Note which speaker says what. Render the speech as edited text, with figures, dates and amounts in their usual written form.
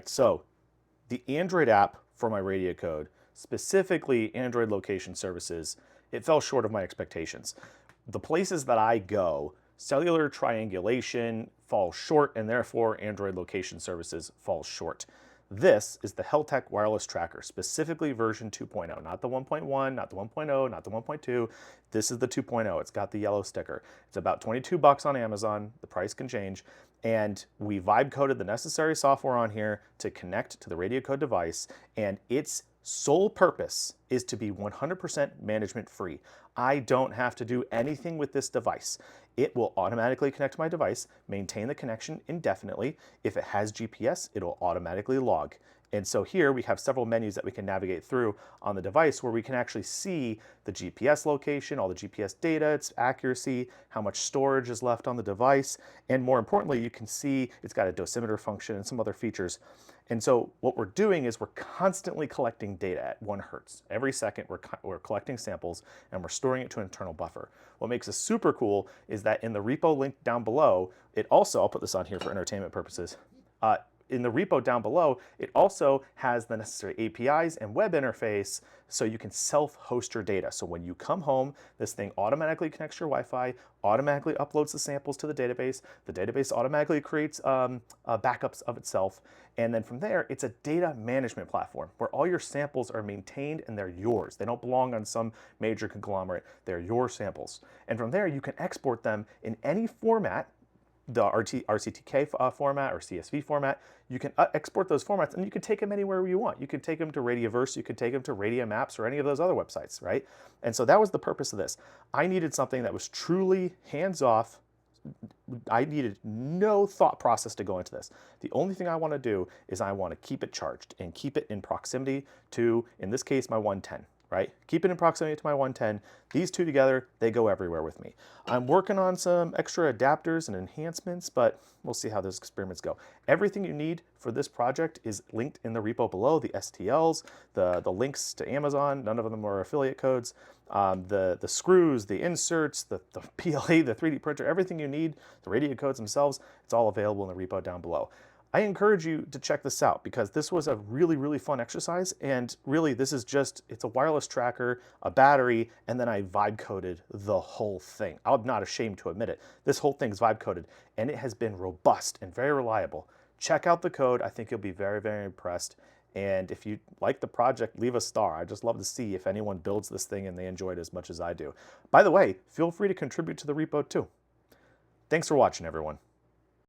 Speaker 1: right, so the Android app for my RadiaCode, specifically Android location services, it fell short of my expectations. The places that I go, cellular triangulation falls short, and therefore Android location services falls short. This is the Heltec Wireless Tracker, specifically version 2.0, not the 1.1, not the 1.0, not the 1.2. This is the 2.0. It's got the yellow sticker. It's about 22 bucks on Amazon. The price can change. And we vibe coded the necessary software on here to connect to the RadiaCode device, and its sole purpose is to be 100% management free. I don't have to do anything with this device. It will automatically connect to my device, maintain the connection indefinitely. If it has GPS, it'll automatically log. And so here we have several menus that we can navigate through on the device where we can actually see the GPS location, all the GPS data, its accuracy, how much storage is left on the device, and more importantly, you can see it's got a dosimeter function and some other features. And so what we're doing is we're constantly collecting data at 1 hertz. Every second we're collecting samples and we're storing it to an internal buffer. What makes this super cool is that in the repo link down below, it also, I'll put this on here for entertainment purposes, in the repo down below, it also has the necessary APIs and web interface so you can self-host your data. So when you come home, this thing automatically connects your Wi-Fi, automatically uploads the samples to the database automatically creates backups of itself, and then from there, it's a data management platform where all your samples are maintained and they're yours. They don't belong on some major conglomerate, they're your samples. And from there, you can export them in any format, the RCTK format or CSV format. You can export those formats and you can take them anywhere you want. You can take them to Radiaverse, you can take them to RadiaMaps or any of those other websites, right? And so that was the purpose of this. I needed something that was truly hands-off. I needed no thought process to go into this. The only thing I want to do is I want to keep it charged and keep it in proximity to, in this case, my 110. Right? Keep it in proximity to my 110. These two together, they go everywhere with me. I'm working on some extra adapters and enhancements, but we'll see how those experiments go. Everything you need for this project is linked in the repo below, the STLs, the links to Amazon, none of them are affiliate codes, the screws, the inserts, the PLA, the 3D printer, everything you need, the RadiaCodes themselves, it's all available in the repo down below. I encourage you to check this out because this was a really, really fun exercise, and really this is just, it's a wireless tracker, a battery, and then I vibe coded the whole thing. I'm not ashamed to admit it. This whole thing's vibe coded, and it has been robust and very reliable. Check out the code. I think you'll be very, very impressed. And if you like the project, leave a star. I just love to see if anyone builds this thing and they enjoy it as much as I do. By the way, feel free to contribute to the repo too. Thanks for watching, everyone.